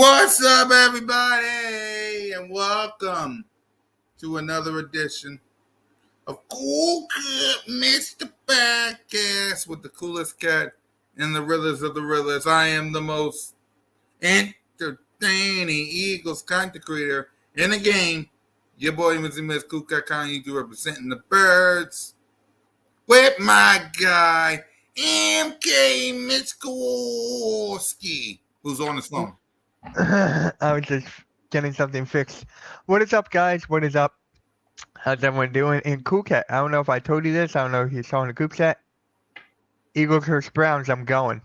What's up, everybody, and welcome to another edition of CoolCat-Mitch, the podcast with the coolest cat and the realest of the realest. I am the most entertaining Eagles content creator in the game. Your boy, Mr. Miss CoolCat Kanye, you representing the birds with my guy, MK Mitch Kowalski, who's on his phone. I was just getting something fixed. What is up, guys? What is up? How's everyone doing? And CoolCat, I don't know if I told you this. I don't know if you saw in the group chat. Eagles versus Browns. I'm going.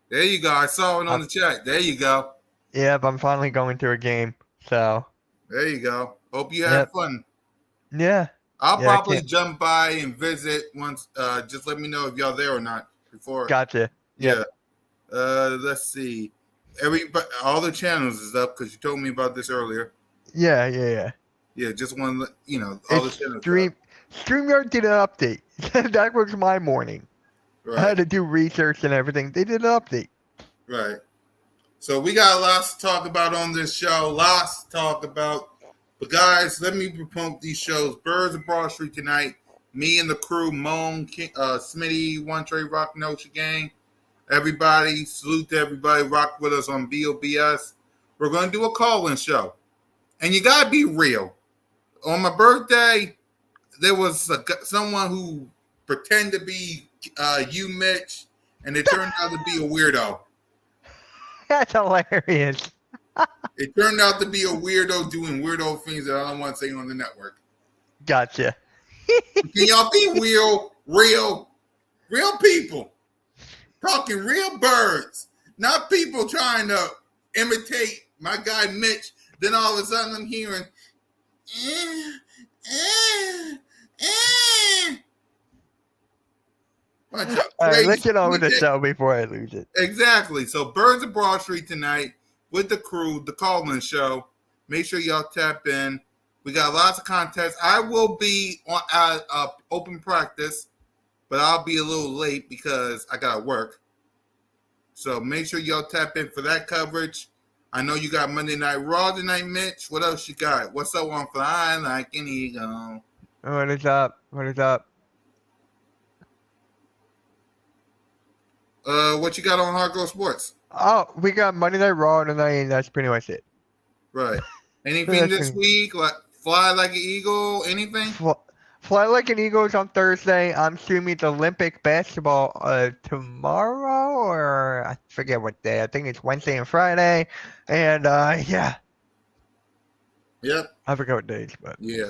There you go. I saw it on the chat. There you go. Yep, I'm finally going to a game. So. There you go. Hope you have fun. Yeah. I'll probably jump by and visit once. Just let me know if y'all there or not before. Gotcha. Yeah. Let's see. All the channels is up because you told me about this earlier. Yeah. Yeah, just one. All the channels. StreamYard did an update. That was my morning. Right. I had to do research and everything. They did an update. Right. So we got lots to talk about on this show. Lots to talk about. But guys, let me promote these shows. Birds of Broad Street tonight. Me and the crew, Moan, Smitty, One Trey, Rock Notion Gang. Everybody, salute to everybody. Rock with us on BOBS. We're going to do a call-in show. And you got to be real. On my birthday, there was someone who pretended to be you, Mitch, and it turned out to be a weirdo. That's hilarious. It turned out to be a weirdo doing weirdo things that I don't want to say on the network. Gotcha. Can y'all be real people? Talking real birds, not people trying to imitate my guy Mitch. Then all of a sudden I'm hearing, All right, let's get on with the show before I lose it. Exactly. So Birds of Broad Street tonight with the crew, the call-in show. Make sure y'all tap in. We got lots of contests. I will be on open practice, but I'll be a little late because I got to work. So make sure y'all tap in for that coverage. I know you got Monday Night Raw tonight, Mitch. What else you got? What's up on Flying Like an Eagle? What is up? What you got on Hardcore Sports? Oh, we got Monday Night Raw tonight, and that's pretty much it. Right. Anything this week? Like Fly Like an Eagle? Anything? Fly Like an Eagle is on Thursday. I'm streaming the Olympic basketball tomorrow, or I forget what day. I think it's Wednesday and Friday. And yeah. Yep. I forget what days, but yeah.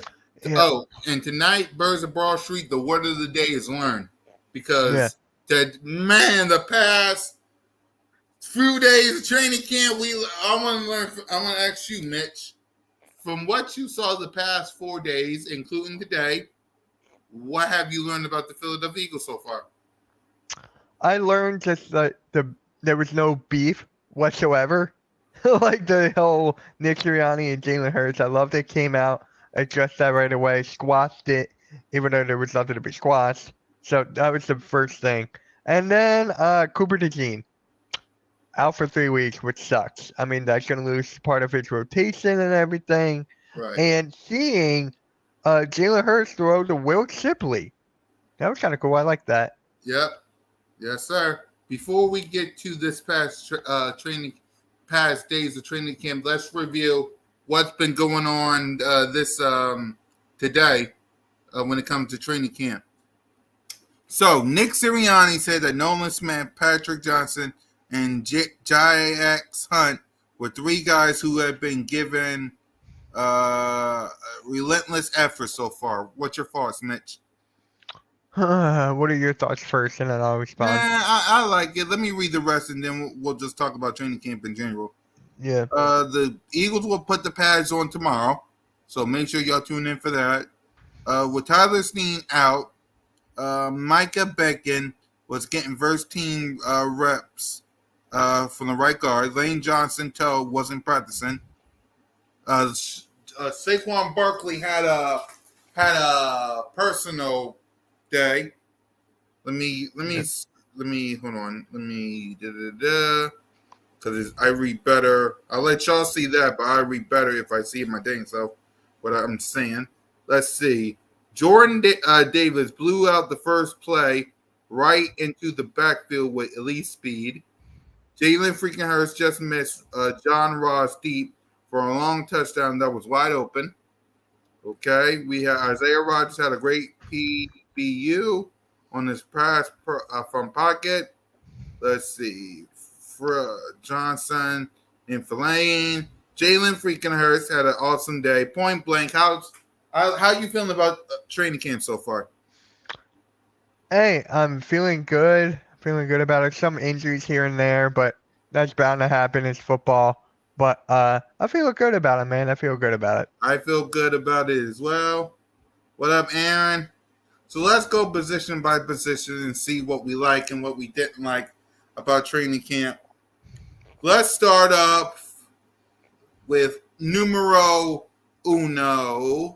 Oh, and tonight, Birds of Broad Street, the word of the day is learn. Because the past few days of training camp, I want to ask you, Mitch, from what you saw the past 4 days, including today, what have you learned about the Philadelphia Eagles so far? I learned just that there was no beef whatsoever. Like the whole Nick Sirianni and Jalen Hurts. I loved it. Came out, addressed that right away, squashed it, even though there was nothing to be squashed. So that was the first thing. And then Cooper DeJean out for 3 weeks, which sucks. I mean, that's going to lose part of his rotation and everything. Right. And seeing Jalen Hurts throw to Will Shipley. That was kind of cool. I like that. Yep. Yes, sir. Before we get to this past days of training camp, let's review what's been going on today when it comes to training camp. So, Nick Sirianni said that Nolan Smith, Patrick Johnson, and J.X. Hunt were 3 guys who have been given relentless effort so far. What's your thoughts, Mitch? What are your thoughts first, and then I'll respond. I like it. Let me read the rest, and then we'll just talk about training camp in general. Yeah. The Eagles will put the pads on tomorrow, so make sure y'all tune in for that. With Tyler Steen out, Micah Beckin was getting first team reps from the right guard. Lane Johnson wasn't practicing. Saquon Barkley had a personal day. Let me hold on. because I read better. I'll let y'all see that, but I read better if I see it my dang self what I'm saying. Let's see. Jordan Davis blew out the first play right into the backfield with elite speed. Jalen freaking Hurts just missed John Ross deep for a long touchdown that was wide open. Okay, we had Isaiah Rodgers had a great PBU on his pass from pocket. Let's see, Johnson and Fellaini. Jalen freaking Hurts had an awesome day. Point blank, how you feeling about training camp so far? Hey, I'm feeling good. Feeling good about it. Some injuries here and there, but that's bound to happen. It's football. But I feel good about it, man. I feel good about it. I feel good about it as well. What up, Aaron? So let's go position by position and see what we like and what we didn't like about training camp. Let's start up with numero uno.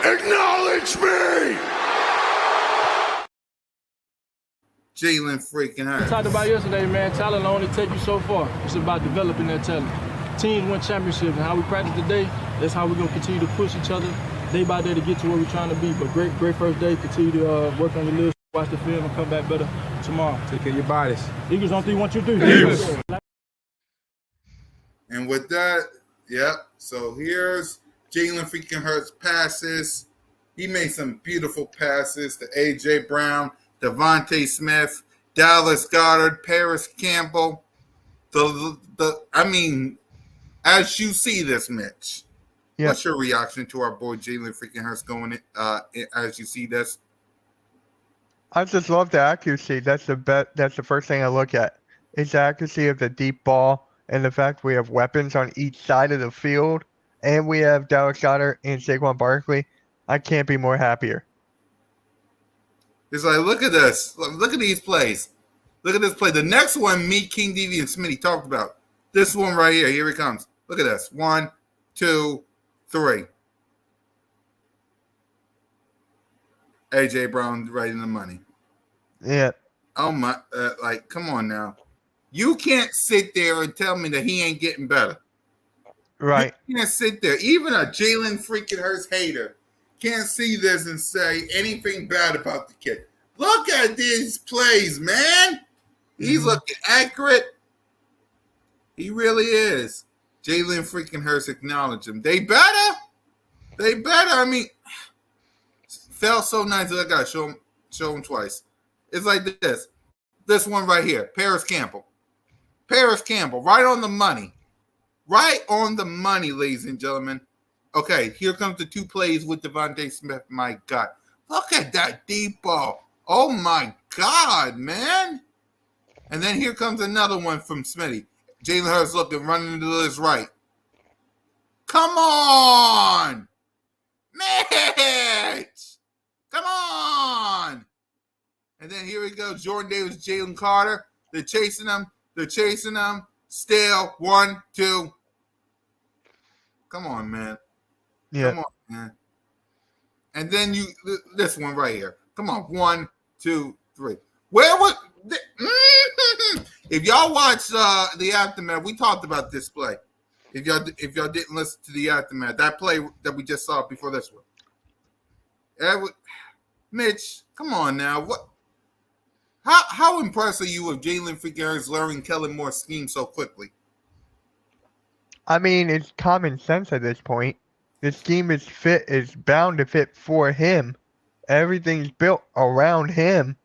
Acknowledge me! Jalen freaking Hurts. We talked about yesterday, man. Talent will only take you so far. It's about developing that talent. Teams win championships, and how we practice today, that's how we're going to continue to push each other day by day to get to where we're trying to be. But great first day. Continue to work on your list, watch the film, and come back better tomorrow. Take care of your bodies. Eagles on 3, 1, 2, 3. And with that, yep. So here's Jalen freaking Hurts passes. He made some beautiful passes to A.J. Brown, Devontae Smith, Dallas Goedert, Paris Campbell. As you see this, Mitch, Yeah. what's your reaction to our boy Jalen freaking Hurts going as you see this? I just love the accuracy. That's the first thing I look at. Is the accuracy of the deep ball and the fact we have weapons on each side of the field, and we have Dallas Goedert and Saquon Barkley. I can't be more happier. It's like, look at this. Look at these plays. Look at this play. The next one, me, King Devi, and Smitty talked about. This one right here. Here it comes. Look at this. 1, 2, 3. A.J. Brown right in the money. Yeah. Oh, my. Come on now. You can't sit there and tell me that he ain't getting better. Right. You can't sit there. Even a Jalen freaking Hurts hater can't see this and say anything bad about the kid. Look at these plays, man. He's looking accurate. He really is. Jalen freaking Hurts acknowledged him. They better. I mean, felt so nice that I got to show him twice. It's like this. This one right here. Paris Campbell, right on the money. Right on the money, ladies and gentlemen. Okay, here comes the 2 plays with Devontae Smith. My God. Look at that deep ball. Oh, my God, man. And then here comes another one from Smitty. Jalen Hurts looking, running to his right. Come on. Mitch. Come on. And then here we go. Jordan Davis, Jalen Carter. They're chasing him. Still 1, 2. Come on, man. Yeah. Come on, man. And then this one right here. Come on, 1, 2, 3. If y'all watch the aftermath, we talked about this play. If y'all didn't listen to the aftermath, that play that we just saw before this one. Mitch, come on now. What? How impressed are you with Jalen freaking Hurts learning Kellen Moore's scheme so quickly? I mean, it's common sense at this point. The scheme is bound to fit for him. Everything's built around him.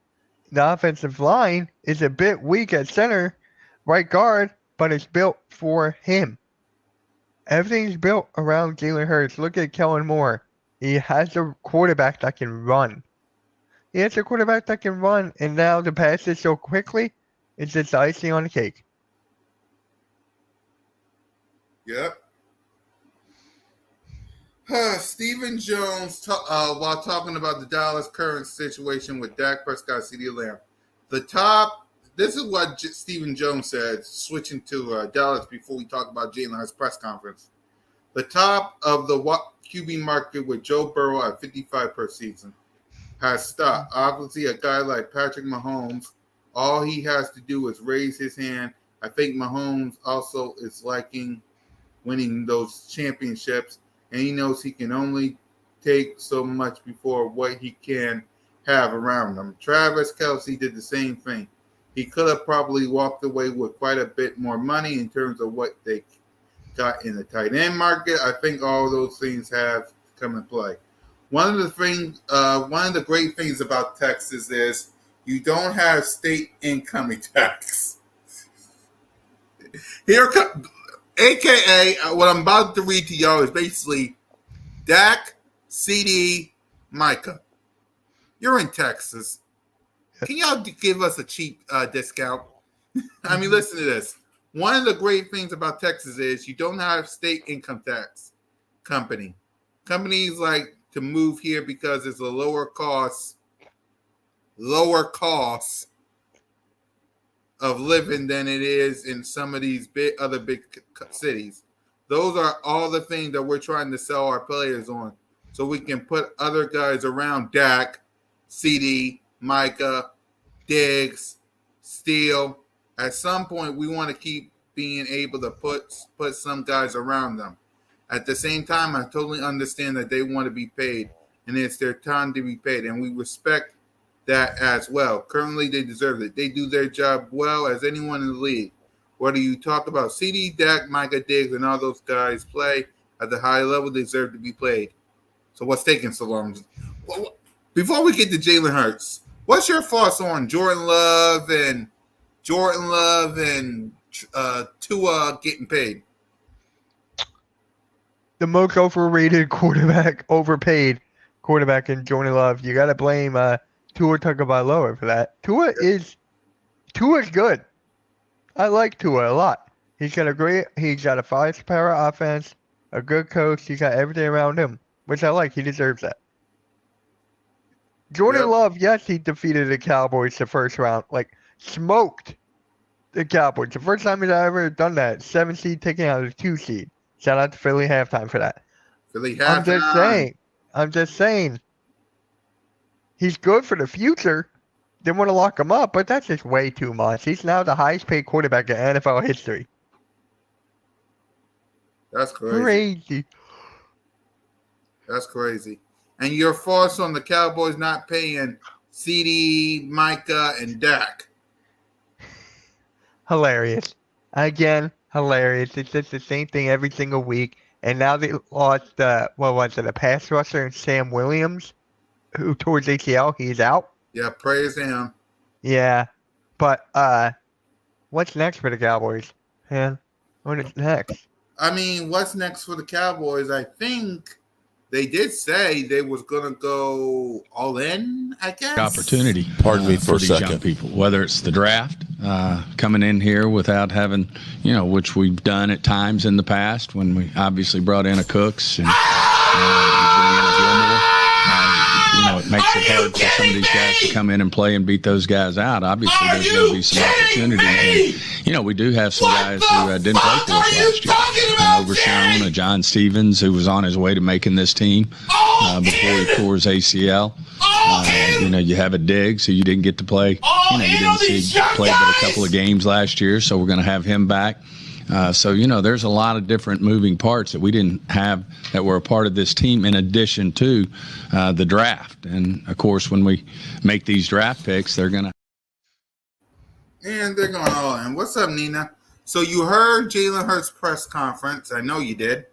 The offensive line is a bit weak at center, right guard, but it's built for him. Everything's built around Jalen Hurts. Look at Kellen Moore. He has a quarterback that can run. And now the passes so quickly, it's just icing on the cake. Yep. Stephen Jones, while talking about the Dallas current situation with Dak Prescott, CeeDee Lamb, this is what Stephen Jones said, switching to Dallas before we talk about Jalen Hurts' press conference. The top of the QB market with Joe Burrow at 55 per season has stopped. Obviously, a guy like Patrick Mahomes All he has to do is raise his hand. I think Mahomes also is liking winning those championships, and he knows he can only take so much before what he can have around him. Travis Kelce did the same thing. He could have probably walked away with quite a bit more money in terms of what they got in the tight end market. I think all those things have come in play. One of the great things about Texas is you don't have state income tax. Here comes, AKA, what I'm about to read to y'all is basically Dak, CD, Micah. You're in Texas. Can y'all give us a cheap discount? I mean, listen to this. One of the great things about Texas is you don't have state income tax company. Companies like to move here because it's a lower cost of living than it is in some of these other big cities. Those are all the things that we're trying to sell our players on, so we can put other guys around Dak, CD, Micah, Diggs, Steele. At some point, we want to keep being able to put some guys around them. At the same time, I totally understand that they want to be paid, and it's their time to be paid, and we respect that as well. Currently, they deserve it. They do their job well as anyone in the league. Whether you talk about CD, Dak, Micah, Diggs, and all those guys play at the high level, they deserve to be played. So what's taking so long? Before we get to Jalen Hurts, what's your thoughts on Jordan Love and Tua getting paid? The most overpaid quarterback in Jordan Love. You got to blame Tua Tagovailoa for that. Tua's good. I like Tua a lot. He's got a 5-star offense, a good coach. He's got everything around him, which I like. He deserves that. Jordan Love, yes, he defeated the Cowboys the first round, smoked the Cowboys. The first time he's ever done that. 7 seed taking out a 2 seed. Shout out to Philly halftime for that. I'm just saying. He's good for the future. They want to lock him up, but that's just way too much. He's now the highest paid quarterback in NFL history. That's crazy. That's crazy. And your thoughts on the Cowboys not paying CD, Micah, and Dak? Hilarious. Again, hilarious. It's just the same thing every single week. And now they lost, a pass rusher and Sam Williams, who towards ACL. He's out. Yeah, praise him. Yeah. But what's next for the Cowboys, man? What is next? I mean, what's next for the Cowboys? I think they did say they was going to go all in, I guess. Opportunity. Pardon me for a these second. young people, whether it's the draft, coming in here without having, which we've done at times in the past when we obviously brought in a Cooks and bring in a Gilmore. It makes it hard for some of these guys to come in and play and beat those guys out. Obviously, there's going to be some opportunity. And, we do have some guys who didn't play for us last year. Overshown, John Stevens, who was on his way to making this team before he tore his ACL. You have a Diggs who you didn't get to play. You didn't see play but a couple of games last year, so we're going to have him back. There's a lot of different moving parts that we didn't have that were a part of this team in addition to the draft. And, of course, when we make these draft picks, they're going to. And they're going all in. What's up, Nina? So you heard Jalen Hurts' press conference. I know you did.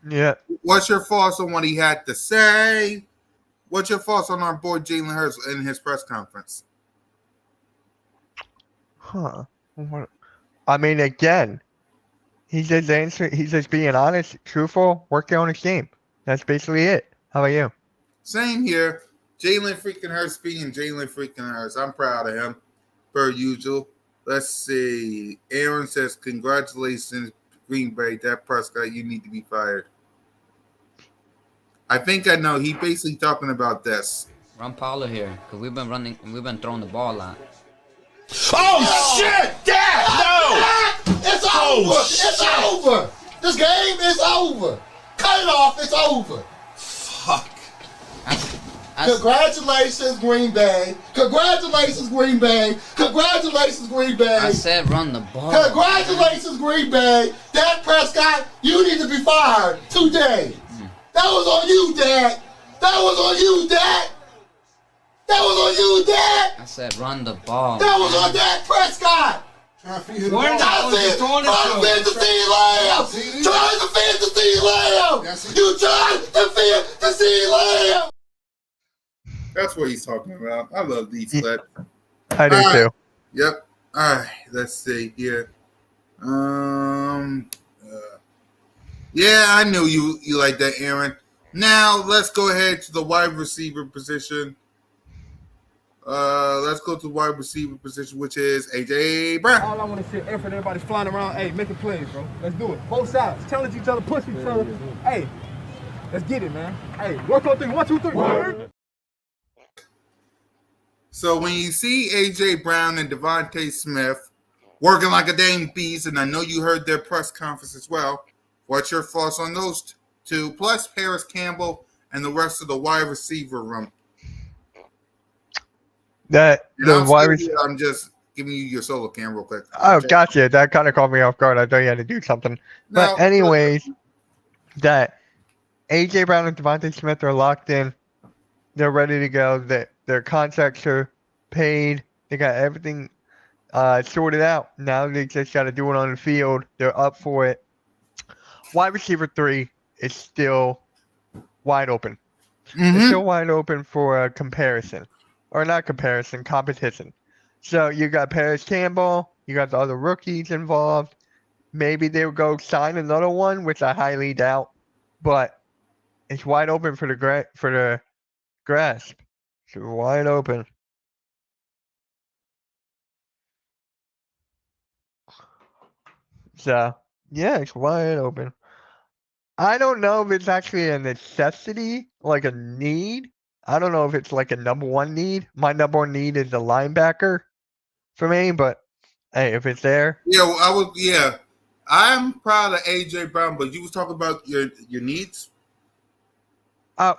Yeah. What's your thoughts on what he had to say? What's your thoughts on our boy Jalen Hurts in his press conference? I mean, again, he's just being honest, truthful, working on his game. That's basically it. How about you? Same here. Jalen freaking Hurts being Jalen freaking Hurts. I'm proud of him, per usual. Let's see. Aaron says, congratulations, Green Bay. Dak Prescott, you need to be fired. I think I know. He basically talking about this. Run Paula here, because we've been throwing the ball a lot. Oh, shit! Dad! No! It's over! It's over! This game is over! Cut it off! It's over! Fuck. Congratulations, Green Bay. Congratulations, Green Bay. Congratulations, Green Bay. I said run the ball. Congratulations, Green Bay. Dak Prescott, you need to be fired today. That was on you, Dak. That was on you, Dak. That was on you, Dak. I said run the ball. That was on Dak Prescott. Trying to feed the CeeDee Lamb. Trying to feed the CeeDee Lamb. You trying to feed the CeeDee Lamb. That's what he's talking about. I love these clips. I do too. Yep. All right. Let's see here. Yeah, I knew you like that, Aaron. Now let's go ahead to the wide receiver position. Let's go to the wide receiver position, which is AJ Brown. All I want to see is effort. Everybody's flying around. Hey, making plays, bro. Let's do it. Both sides. Challenge each other. Push each other. Hey, let's get it, man. Hey, work on things. 1, 2, 3. So when you see AJ Brown and Devontae Smith working like a dang beast, and I know you heard their press conference as well, what's your thoughts on those two, plus Paris Campbell and the rest of the wide receiver room? I'm just giving you your solo cam real quick. Oh, gotcha. That kind of caught me off guard. I thought you had to do something. But anyways, that AJ Brown and Devontae Smith are locked in. They're ready to go. Their contracts are paid. They got everything sorted out. Now they just got to do it on the field. They're up for it. Wide receiver 3 is still wide open. Mm-hmm. It's still wide open for a comparison. Or not comparison, competition. So you got Paris Campbell. You got the other rookies involved. Maybe they'll go sign another one, which I highly doubt. But it's wide open for the grasp. It's wide open. So, yeah, it's wide open. I don't know if it's actually a necessity, like a need. I don't know if it's like a number one need. My number one need is a linebacker for me, but hey, if it's there. Yeah, I'm proud of AJ Brown, but you was talking about your needs?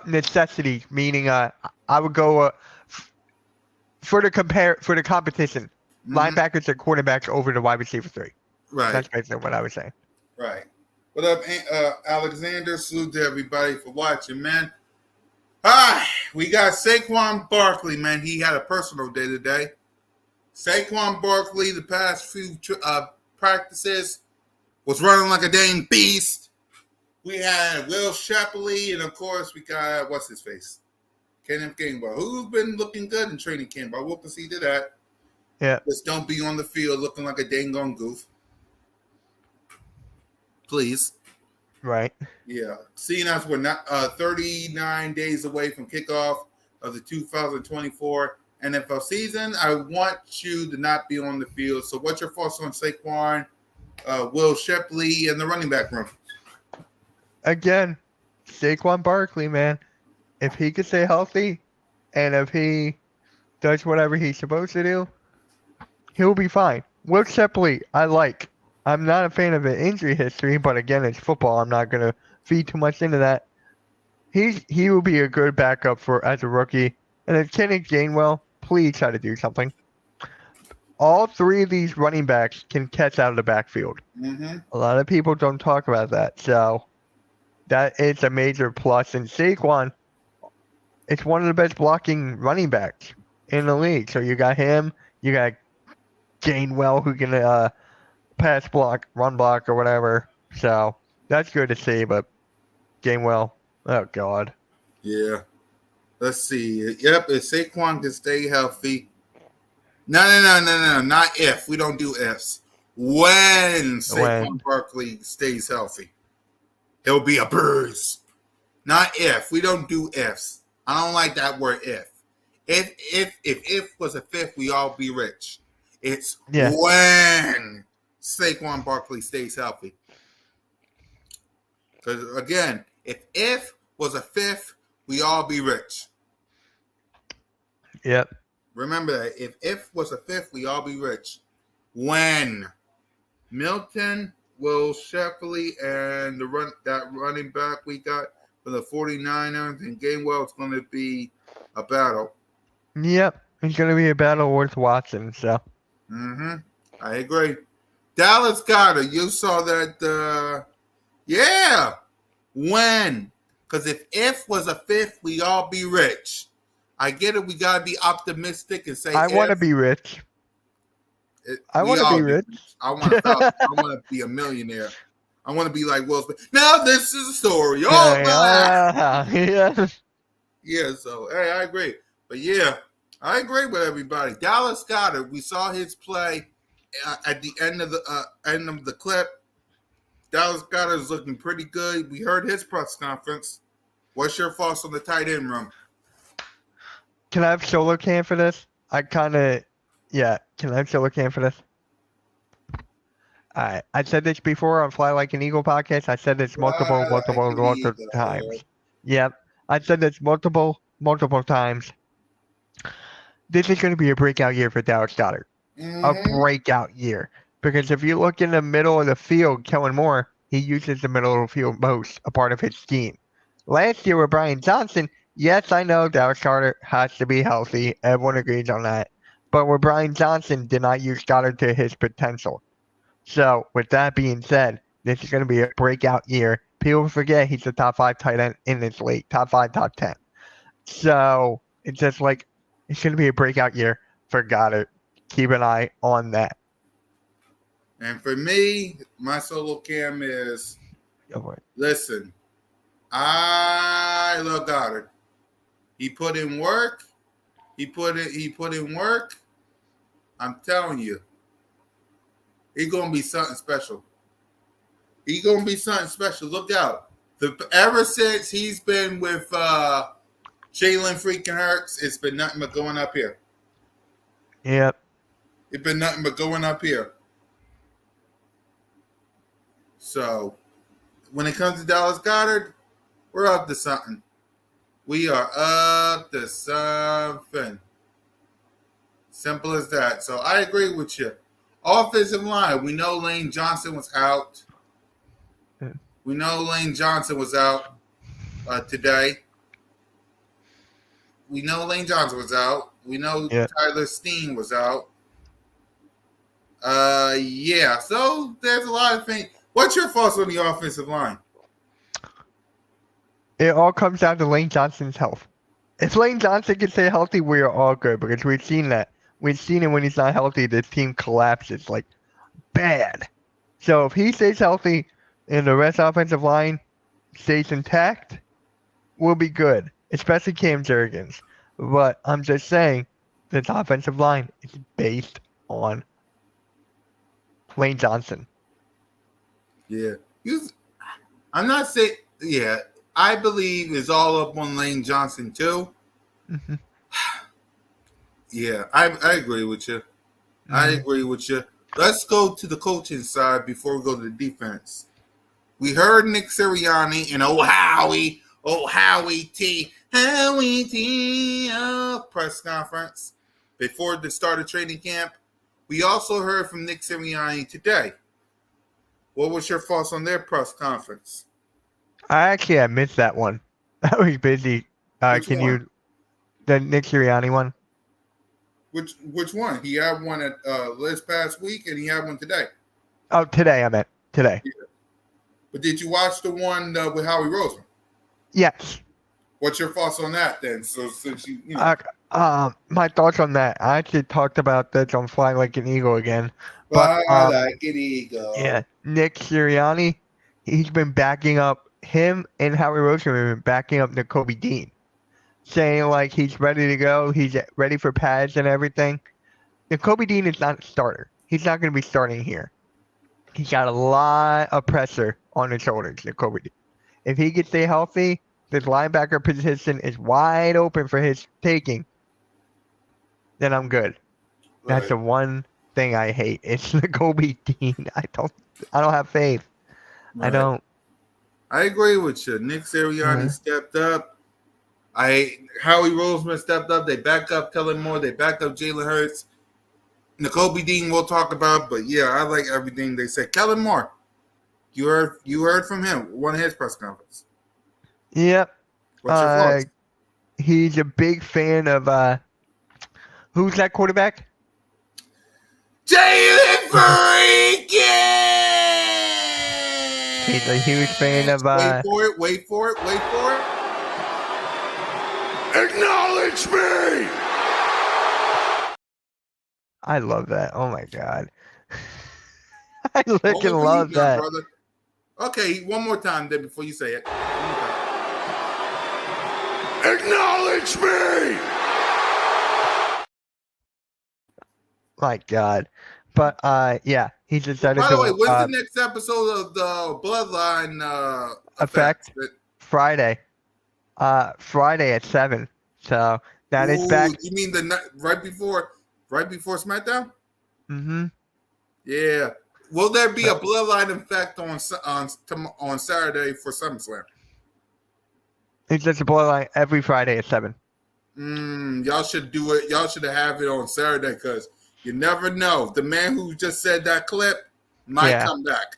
Necessity, meaning I would go for the competition. Mm-hmm. Linebackers and quarterbacks over the wide receiver 3. Right. That's basically what I was saying. Right. What up, Alexander? Salute to everybody for watching, man. Hi, we got Saquon Barkley, man. He had a personal day today. Saquon Barkley, the past few practices, was running like a dang beast. We had Will Shapley, and of course, we got, what's his face? Kenneth Gainwell, who's been looking good in training camp. I will concede to that. Yeah. Just don't be on the field looking like a dang on goof. Please. Right. Yeah. Seeing as we're not 39 days away from kickoff of the 2024 NFL season, I want you to not be on the field. So what's your thoughts on Saquon, Will Shapley, and the running back room? Again, Saquon Barkley, man. If he could stay healthy and if he does whatever he's supposed to do, he'll be fine. Will Shapley, I like. I'm not a fan of the injury history, but again, it's football. I'm not going to feed too much into that. He will be a good backup as a rookie. And if Kenneth Gainwell, please try to do something. All 3 of these running backs can catch out of the backfield. Mm-hmm. A lot of people don't talk about that. So that is a major plus. And Saquon, it's one of the best blocking running backs in the league. So you got him. You got Gainwell who can pass block, run block, or whatever. So that's good to see. But Gainwell, oh God. Yeah. Let's see. Yep, if Saquon can stay healthy. No. Not if. We don't do ifs. When Saquon Barkley stays healthy, he'll be a bruise. Not if. We don't do ifs. I don't like that word if. If was a fifth, we all be rich. It's when Saquon Barkley stays healthy. Because again, if was a fifth, we all be rich. Yep. Remember that. If was a fifth, we all be rich. When Milton, Will Shapley, and that running back we got for the 49ers and Gainwell is going to be a battle. Yep, it's gonna be a battle worth watching. So I agree. Dallas Goddard, you saw that? Yeah. When? Because if was a fifth, we all be rich. I get it. We gotta be optimistic and say I want to if. be rich. I We want to all be do. rich. I want to be a millionaire. I want to be like Will Smith. Now this is a story. Yeah. Yeah. So hey, I agree. But yeah, I agree with everybody. Dallas Goddard. We saw his play at the end of the clip. Dallas Goddard is looking pretty good. We heard his press conference. What's your thoughts on the tight end room? Can I have solo cam for this? Can I have solo cam for this? Alright. I said this before on Fly Like an Eagle podcast. I said this multiple times. Yep. I said this multiple times. This is going to be a breakout year for Dallas Goddard. A breakout year. Because if you look in the middle of the field, Kellen Moore, he uses the middle of the field most, a part of his scheme. Last year with Brian Johnson, yes, I know Dallas Goddard has to be healthy. Everyone agrees on that. But with Brian Johnson, did not use Goddard to his potential. So, with that being said, this is going to be a breakout year. People forget he's a top 5 tight end in this league. Top 5, top 10. So, it's just like, it's going to be a breakout year for Goddard. Keep an eye on that. And for me, my solo cam is, listen, I love Goddard. He put in work. He put in work. I'm telling you, he's gonna be something special. He's gonna be something special. Look out! Ever since he's been with Jalen freaking Hurts, it's been nothing but going up here. Yep. It's been nothing but going up here. So, when it comes to Dallas Goddard, we're up to something. We are up to something. Simple as that. So, I agree with you. Offensive line, we know Lane Johnson was out. We know Lane Johnson was out today. We know Lane Johnson was out. We know Tyler Steen was out. Yeah. So, there's a lot of things. What's your thoughts on the offensive line? It all comes down to Lane Johnson's health. If Lane Johnson can stay healthy, we are all good because we've seen that. We've seen it when he's not healthy, the team collapses like bad. So if he stays healthy and the rest offensive line stays intact, we'll be good, especially Cam Jurgens. But I'm just saying, this offensive line is based on Lane Johnson. Yeah. I'm not saying, I believe it's all up on Lane Johnson too. Mm-hmm. Yeah, I agree with you. Mm-hmm. I agree with you. Let's go to the coaching side before we go to the defense. We heard Nick Sirianni and Howie T press conference before the start of training camp. We also heard from Nick Sirianni today. What was your thoughts on their press conference? I missed that one. I was busy. The Nick Sirianni one? Which one? He had one at this past week, and he had one today. Oh, today I meant today. Yeah. But did you watch the one with Howie Roseman? Yes. What's your thoughts on that then? So since you my thoughts on that. I actually talked about this on Fly Like an Eagle again. Fly like an eagle. Yeah, Nick Sirianni, he's been backing up him and Howie Roseman have been backing up Nakobe Dean, saying like he's ready to go, he's ready for pads and everything. Nakobe Dean is not a starter. He's not going to be starting here. He's got a lot of pressure on his shoulders, Nakobe Dean. If he can stay healthy, this linebacker position is wide open for his taking. Then I'm good. Right. That's the one thing I hate. It's Nakobe Dean. I don't have faith. Right. I don't. I agree with you. Nick Sirianni stepped up. Howie Roseman stepped up. They backed up Kellen Moore. They backed up Jalen Hurts. Nakobe Dean we'll talk about, but yeah, I like everything they said. Kellen Moore, you heard from him, one of his press conferences. Yep. What's your thoughts? he's a big fan of who's that quarterback? Jalen Freaking! He's a huge fan of Wait for it, wait for it, wait for it. Acknowledge me! I love that. Oh my god. I Only freaking for you love now, that. brother. Okay, one more time then before you say it. Acknowledge me! My god. But yeah, he decided By the way, to when's the next episode of the Bloodline effect Friday. Friday at 7. So that is back. You mean the night right before SmackDown? Mm-hmm. Yeah. Will there be a Bloodline effect on Saturday for SummerSlam? It's just a bloodline every Friday at 7. Y'all should do it. Y'all should have it on Saturday because you never know. The man who just said that clip might come back.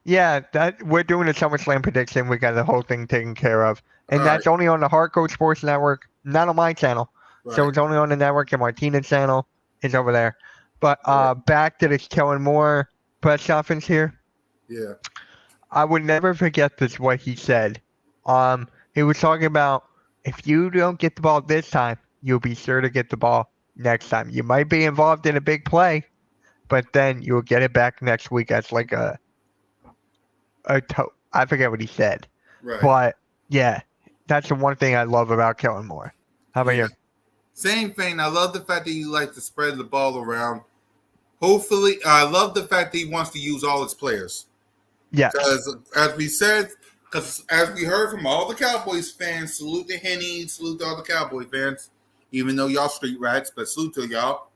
Yeah, that we're doing a SummerSlam prediction. We got the whole thing taken care of, and that's only on the Hardcore Sports Network, not on my channel. Right. So it's only on the network, and Martina's channel is over there. But back to this Kellen Moore press conference here. Yeah. I would never forget this, what he said. He was talking about if you don't get the ball this time, you'll be sure to get the ball next time. You might be involved in a big play, but then you'll get it back next week as like I forget what he said. Right. But yeah, that's the one thing I love about Kellen Moore. How about you? Same thing. I love the fact that you like to spread the ball around. Hopefully, I love the fact that he wants to use all his players. Yeah. Because as we heard from all the Cowboys fans, salute to Henny, salute to all the Cowboy fans, even though y'all street rats, but salute to y'all.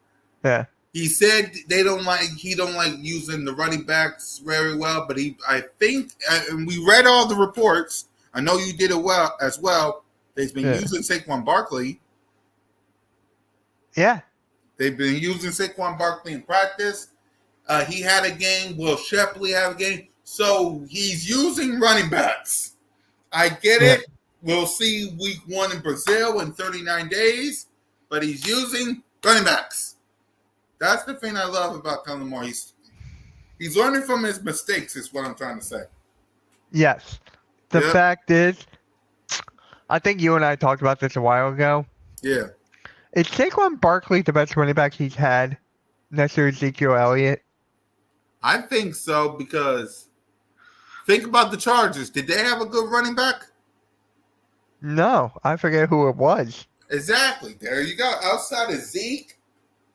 Yeah. He said he don't like using the running backs very well, but I think, and we read all the reports. I know you did it well as well. They've been using Saquon Barkley. Yeah. They've been using Saquon Barkley in practice. He had a game. Will Shepley have a game? So he's using running backs. I get it. We'll see week 1 in Brazil in 39 days, but he's using running backs. That's the thing I love about Kellen Moore. He's learning from his mistakes is what I'm trying to say. Yes. The fact is, I think you and I talked about this a while ago. Yeah. Is Saquon Barkley the best running back he's had next to Ezekiel Elliott? I think so because think about the Chargers. Did they have a good running back? No, I forget who it was. Exactly. There you go. Outside of Zeke,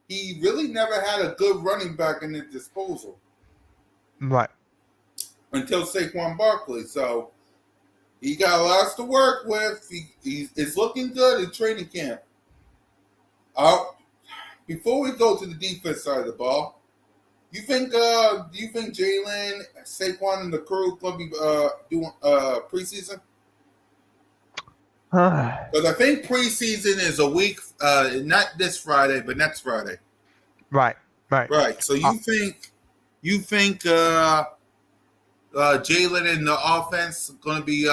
he really never had a good running back in his disposal. Right. Until Saquon Barkley. So he got lots to work with. He's looking good in training camp. Before we go to the defense side of the ball, do you think Jalen, Saquon, and the crew going to be doing preseason? Because I think preseason is a week, not this Friday, but next Friday. Right. So you think Jalen and the offense going to be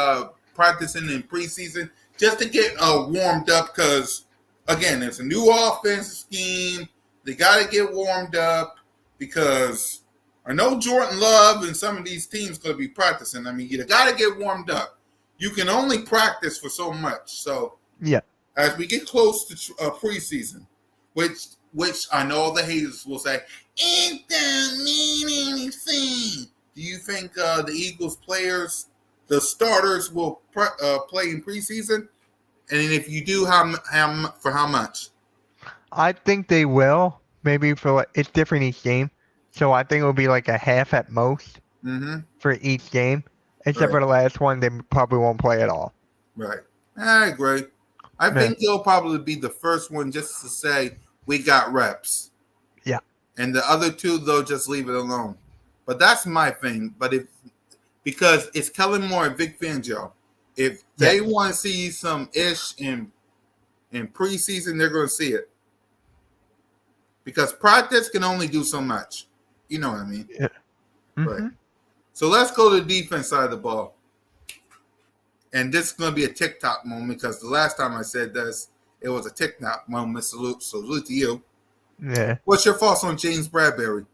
practicing in preseason just to get warmed up? Because again, it's a new offensive scheme. They got to get warmed up because I know Jordan Love and some of these teams going to be practicing. I mean, you got to get warmed up. You can only practice for so much. So as we get close to preseason, which I know the haters will say, it doesn't mean anything. Do you think the Eagles players, the starters, will play in preseason? And if you do, for how much? I think they will. Maybe it's different each game. So I think it'll be like a half at most for each game. Except for the last one, they probably won't play at all. Right. I agree. I think they'll probably be the first one just to say, we got reps. Yeah. And the other two, they'll just leave it alone. But that's my thing. But because it's Kellen Moore and Vic Fangio. If they want to see some ish in preseason, they're going to see it. Because practice can only do so much. You know what I mean? Yeah. Right. So let's go to the defense side of the ball. and this is going to be a TikTok moment because the last time I said this, it was a TikTok moment. Salute to you. Yeah. What's your thoughts on James Bradbury?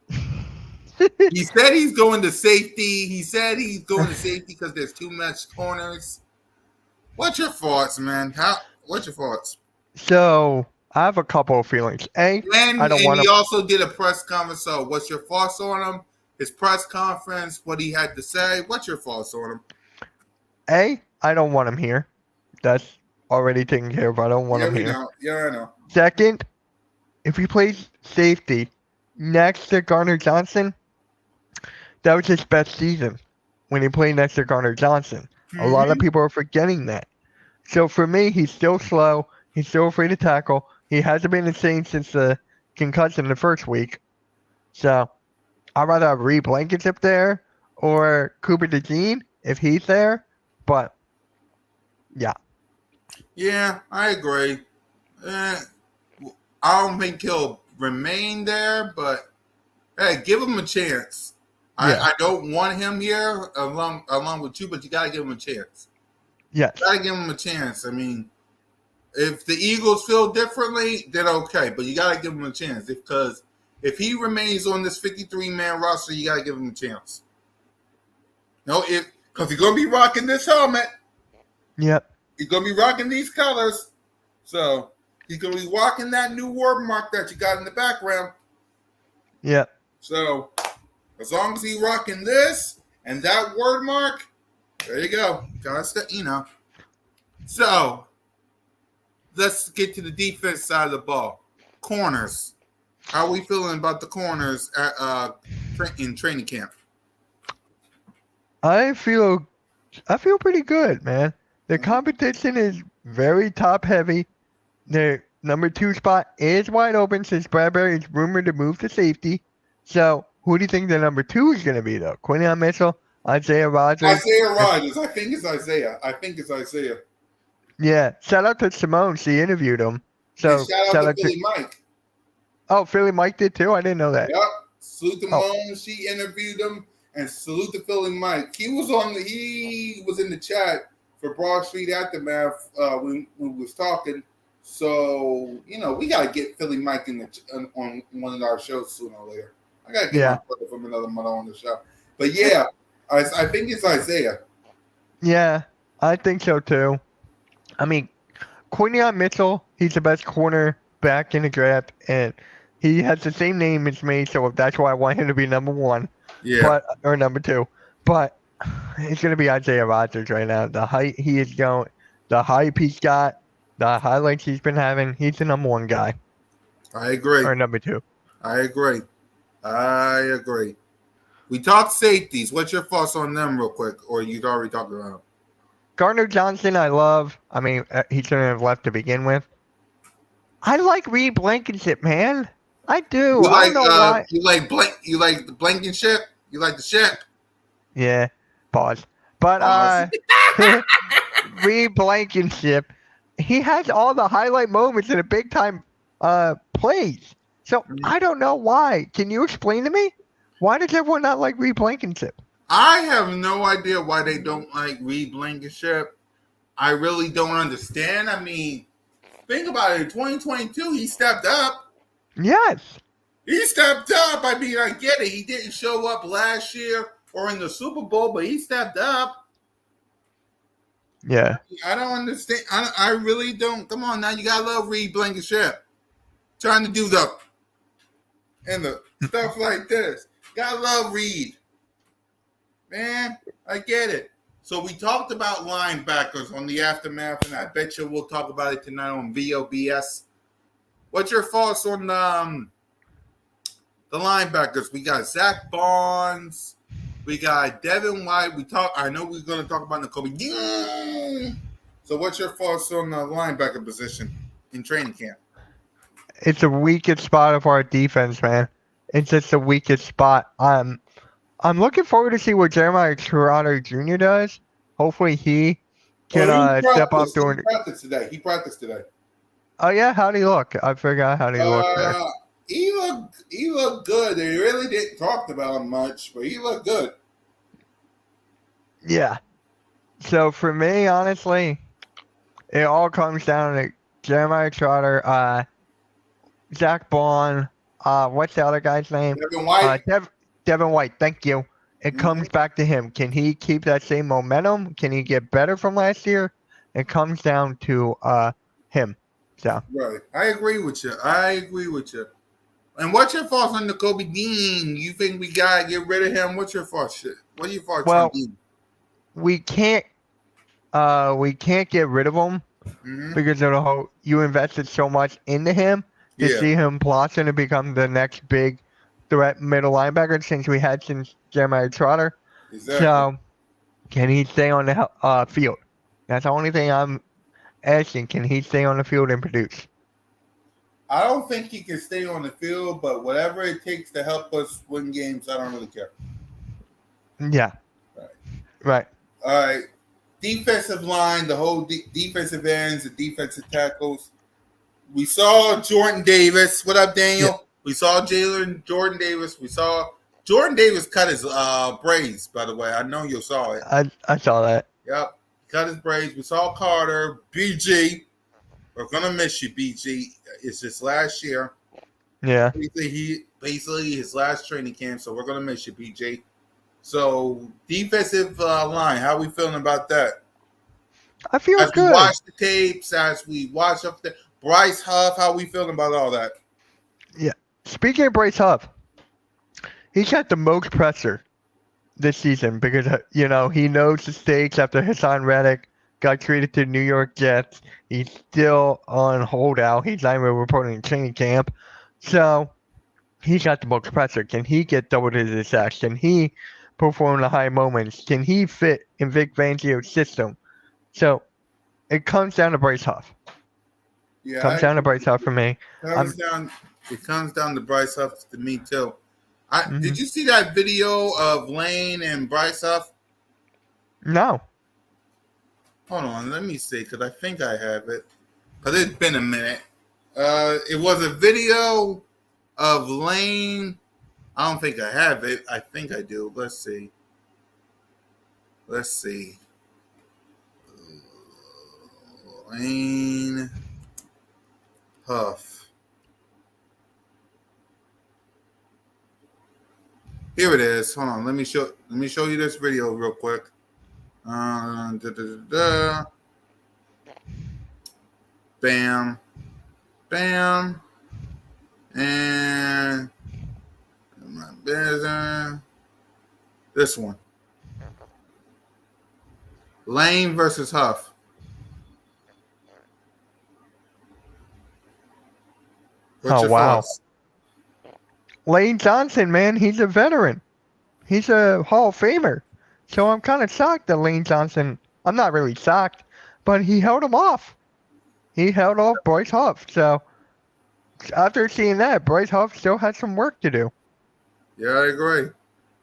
He said he's going to safety. He said he's going to safety because there's too much corners. What's your thoughts, man? What's your thoughts? So I have a couple of feelings. I don't want he to. also did a press conference. So what's your thoughts on him? His press conference, what he had to say. What's your thoughts on him? I don't want him here. That's already taken care of. I don't want him here. Yeah, I know. Second, if he plays safety next to Garner Johnson, that was his best season when he played next to Garner Johnson. A lot of people are forgetting that. So for me, he's still slow. He's still afraid to tackle. He hasn't been the same since the concussion the first week. So I'd rather have Reed Blankenship there or Cooper DeJean if he's there. But, yeah. Yeah, I agree. I don't think he'll remain there, but hey, give him a chance. Yeah. I don't want him here along with you, but you got to give him a chance. Yes. You got to give him a chance. I mean, if the Eagles feel differently, then okay, but you got to give him a chance because if he remains on this 53-man roster, you got to give him a chance. No, because he's going to be rocking this helmet. Yep. He's going to be rocking these colors. So he's going to be rocking that new word mark that you got in the background. Yep. So as long as he's rocking this and that word mark, there you go. So let's get to the defense side of the ball. Corners. How are we feeling about the corners in training camp? I feel pretty good, man. The competition is very top heavy. The number 2 spot is wide open since Bradbury is rumored to move to safety. So who do you think the number 2 is going to be, though? Quinion Mitchell, Isaiah Rodgers? Isaiah Rodgers. I think it's Isaiah. Yeah. Shout out to Simone. She interviewed him. So and shout out to Philly Mike. Oh, Philly Mike did too? I didn't know that. Yep. Salute to Moan. She interviewed him. And salute to Philly Mike. He was in the chat for Broad Street Aftermath when we was talking. So, we got to get Philly Mike on one of our shows sooner or later. I got to get my brother from another mother on the show. But yeah, I think it's Isaiah. Yeah, I think so too. I mean, Quinion Mitchell, he's the best corner back in the draft, and he has the same name as me, so that's why I want him to be number 1. Yeah. Or number 2. But it's going to be Isaiah Rodgers right now. The height he is going, the hype he's got, the highlights he's been having, he's the number 1 guy. I agree. Or number 2. I agree. We talked safeties. What's your thoughts on them real quick? Or you'd already talked about them? Garner Johnson, I love. I mean, he shouldn't have left to begin with. I like Reed Blankenship, man. I do. I don't know why. You like the Blankenship? You like the ship? Yeah. Pause. But Reed Blankenship, he has all the highlight moments in a big time plays. So I don't know why. Can you explain to me? Why does everyone not like Reed Blankenship? I have no idea why they don't like Reed Blankenship. I really don't understand. I mean, think about it. In 2022, he stepped up. Yes. He stepped up. I mean, I get it. He didn't show up last year or in the Super Bowl, but he stepped up. Yeah. I don't understand. I really don't. Come on now. You got to love Reed Blankenship. Trying to do the stuff like this. Got to love Reed. Man, I get it. So we talked about linebackers on the Aftermath, and I bet you we'll talk about it tonight on VOBS. What's your thoughts on the linebackers? We got Zach Barnes. We got Devin White. I know we're going to talk about Nakobe. So what's your thoughts on the linebacker position in training camp? It's the weakest spot of our defense, man. It's just the weakest spot. I'm looking forward to see what Jeremiah Trotter Jr. does. Hopefully he can step up during. He practiced today. Oh yeah, how'd he look? I forgot how he looked there. He looked good. They really didn't talk about him much, but he looked good. Yeah. So for me, honestly, it all comes down to Jeremiah Trotter, Zach Bond, what's the other guy's name? Devin White. Devin White. Thank you. It comes back to him. Can he keep that same momentum? Can he get better from last year? It comes down to him. So Right. I agree with you. And what's your thoughts on the Kobe Dean? You think we gotta get rid of him? What's your thoughts? What are your thoughts on Dean? we can't get rid of him because of the whole you invested so much into him to see him blossom to become the next big threat middle linebacker since Jeremiah Trotter. Exactly. So can he stay on the field? That's the only thing I'm asking. Can he stay on the field and produce? I don't think he can stay on the field, but whatever it takes to help us win games, I don't really care. Yeah. Right. All right. Defensive line, the whole defensive ends, the defensive tackles. We saw Jordan Davis. What up, Daniel? Yeah. We saw Jordan Davis. We saw Jordan Davis cut his braids, by the way. I know you saw it. I saw that. Yep. Cut his braids. We saw Carter. BG. We're going to miss you, BG. It's his last year. Yeah. Basically his last training camp, so we're going to miss you, BG. So, defensive line, how are we feeling about that? I feel good. As we watch the tapes, as we watch up there, Bryce Huff, how are we feeling about all that? Yeah. Speaking of Bryce Huff, he's had the most pressure this season because, he knows the stakes after Hassan Reddick got traded to New York Jets. He's still on holdout. He's not even reporting in training camp. So, he's got the most pressure. Can he get double-digit sacks? Can he perform the high moments? Can he fit in Vic Fangio's system? So, it comes down to Bryce Huff. Yeah, comes down to Bryce Huff for me. It comes down to Bryce Huff to me, too. Did you see that video of Lane and Bryce Huff? No. Hold on, let me see, because I think I have it. Because it's been a minute. It was a video of Lane. I don't think I have it. I think I do. Let's see. Lane Huff. Here it is. Hold on. Let me show you this video real quick. Bam. Bam. And my business. This one. Lane versus Huff. What's your thoughts? Lane Johnson, man, he's a veteran. He's a Hall of Famer. So I'm kind of shocked that Lane Johnson, I'm not really shocked, but he held him off. He held off Bryce Huff. So after seeing that, Bryce Huff still has some work to do. Yeah, I agree.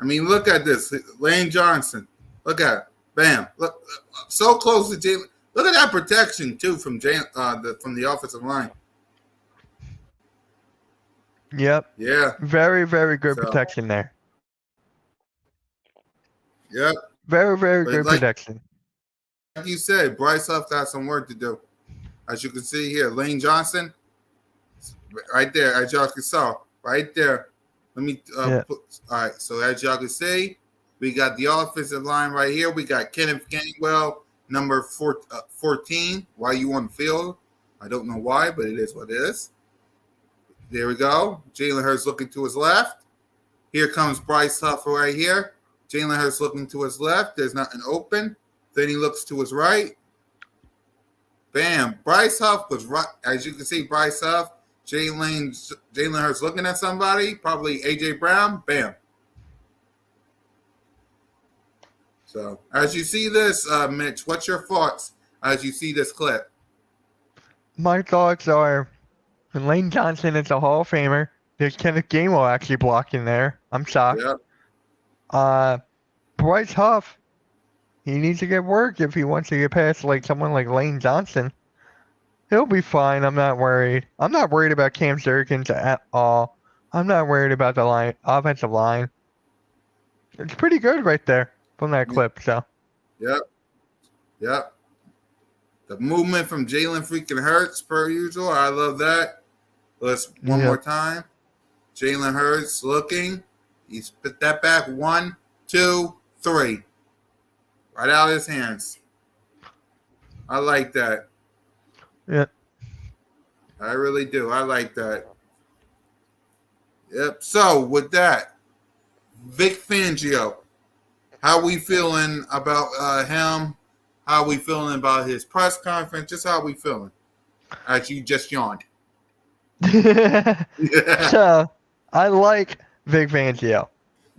I mean, look at this. Lane Johnson. Look at it. Bam. Look, so close to Jalen. Look at that protection, too, from the offensive line. Yep. Yeah. Very, very good protection there. Yep. Very, very good protection. Like you said, Bryce Huff got some work to do. As you can see here, Lane Johnson, right there, as y'all can see, right there. Let me all right, so as y'all can see, we got the offensive line right here. We got Kenneth Gainwell, number 14. Why you on the field? I don't know why, but it is what it is. There we go. Jalen Hurts looking to his left. Here comes Bryce Huff right here. Jalen Hurts looking to his left. There's nothing open. Then he looks to his right. Bam. Bryce Huff was right. As you can see, Bryce Huff, Jalen Hurts looking at somebody, probably A.J. Brown. Bam. So, as you see this, Mitch, what's your thoughts as you see this clip? My thoughts are Lane Johnson is a Hall of Famer. There's Kenneth Gainwell actually blocking there. I'm shocked. Yep. Bryce Huff, he needs to get work if he wants to get past someone like Lane Johnson. He'll be fine. I'm not worried. I'm not worried about Cam Jurgens at all. I'm not worried about the offensive line. It's pretty good right there from that clip. So. Yep. Yep. The movement from Jalen freaking Hurts, per usual. I love that. Let's one more time. Jalen Hurts looking. He spit that back. 1, 2, 3. Right out of his hands. I like that. Yeah. I really do. I like that. Yep. So with that, Vic Fangio, how we feeling about him? How we feeling about his press conference? Just how we feeling? As you just yawned. So, I like Vic Fangio.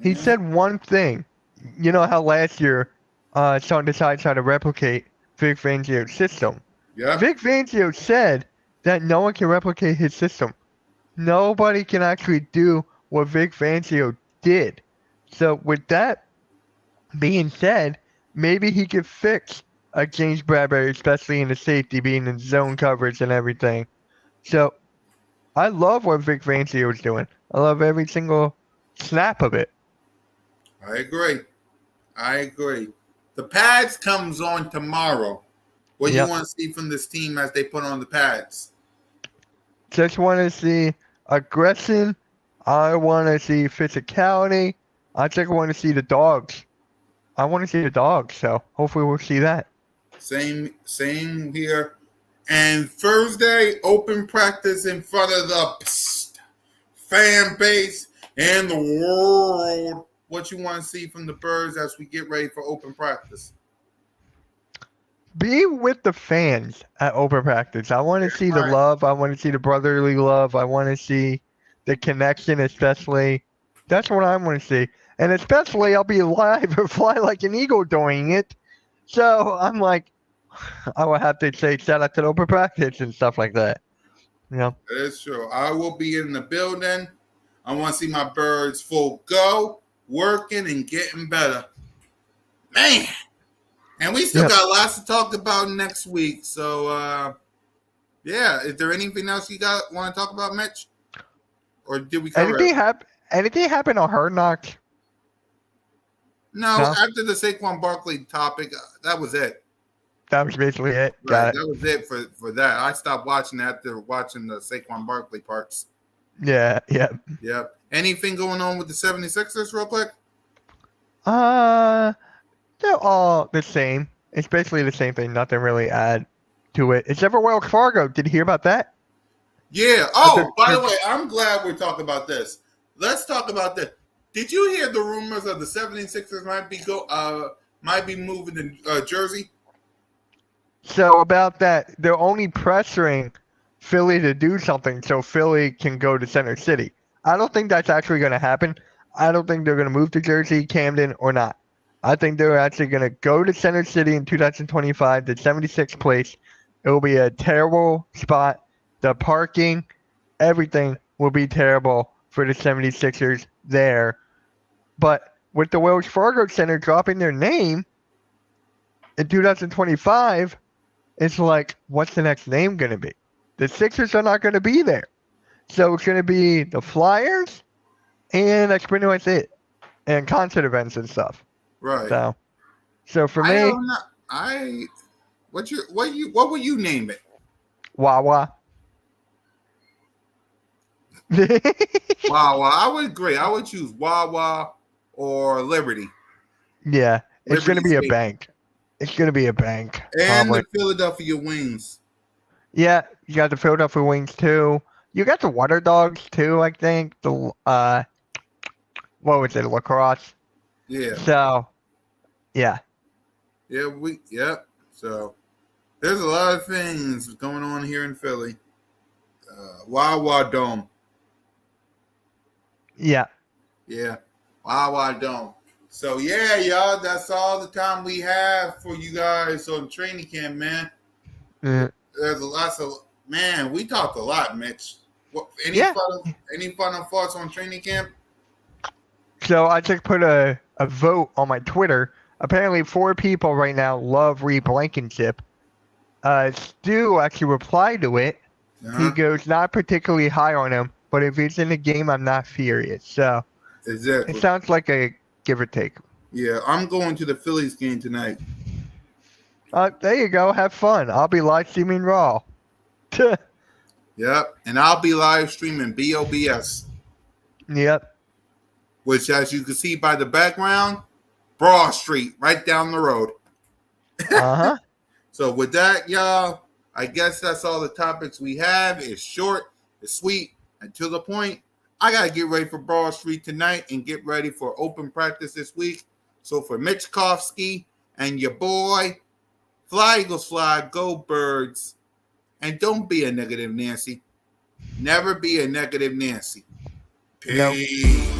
He said one thing. You know how last year Sean decided to replicate Vic Fangio's system. Yeah. Vic Fangio said that no one can replicate his system. Nobody can actually do what Vic Fangio did. So with that being said, maybe he could fix James Bradbury, especially in the safety, being in zone coverage and everything. So I love what Vic Fangio is doing. I love every single snap of it. I agree. The pads comes on tomorrow. What do you want to see from this team as they put on the pads? Just want to see aggression. I want to see physicality. I just want to see the dogs. I want to see the dogs, so hopefully we'll see that. Same here. And Thursday, open practice in front of the fan base and the world. What you want to see from the Birds as we get ready for open practice? Be with the fans at open practice. I want to see the love. I want to see the brotherly love. I want to see the connection, especially. That's what I want to see. And especially, I'll be alive or fly like an eagle doing it. So I'm like, I will have to say shout out to the open practice and stuff like that. Yeah. That is true. I will be in the building. I want to see my Birds full go, working and getting better. Man. And we still got lots to talk about next week. So, yeah. Is there anything else you want to talk about, Mitch? Or did we cover anything happen on Hard Knocks? No, after the Saquon Barkley topic, that was it. That was basically it. Right, that was it for that. I stopped watching after watching the Saquon Barkley parts. Yeah. Anything going on with the 76ers real quick? They're all the same. It's basically the same thing. Nothing really add to it. Except for Wells Fargo. Did you hear about that? Yeah. Oh, by the way, I'm glad we're talking about this. Let's talk about that. Did you hear the rumors of the 76ers might be moving to Jersey? So about that, they're only pressuring Philly to do something so Philly can go to Center City. I don't think that's actually going to happen. I don't think they're going to move to Jersey, Camden, or not. I think they're actually going to go to Center City in 2025, the 76th place. It will be a terrible spot. The parking, everything will be terrible for the 76ers there. But with the Wells Fargo Center dropping their name in 2025, it's like, what's the next name going to be? The Sixers are not going to be there. So it's going to be the Flyers, and that's pretty much it. And concert events and stuff. Right. So for me, what would you name it? Wawa. Wawa. I would agree. I would choose Wawa or Liberty. Yeah, it's going to be a bank. It's going to be a bank. And the Philadelphia Wings. Yeah, you got the Philadelphia Wings too. You got the Water Dogs too, I think. The what was it, lacrosse? Yeah. So, yeah. So, there's a lot of things going on here in Philly. Wawa Dome. Yeah. Wawa Dome. So, yeah, y'all, that's all the time we have for you guys on training camp, man. Mm. There's lots of, man, we talked a lot, Mitch. Any final thoughts on training camp? So I just put a vote on my Twitter. Apparently 4 people right now love Reed Blankenship. Stu actually replied to it. He goes, not particularly high on him, but if he's in the game, I'm not furious. So exactly. It sounds like a give or take. Yeah, I'm going to the Phillies game tonight. There you go. Have fun. I'll be live streaming Raw. Yep. And I'll be live streaming BOBS, Yep. which, as you can see by the background, Broad Street, right down the road. Uh-huh. So with that, y'all, I guess that's all the topics we have. It's short, it's sweet, and to the point. I got to get ready for Broad Street tonight and get ready for open practice this week. So for Mitch Kofsky and your boy, fly Eagles fly, go Birds, and don't be a negative Nancy. Never be a negative Nancy. Peace. Nope.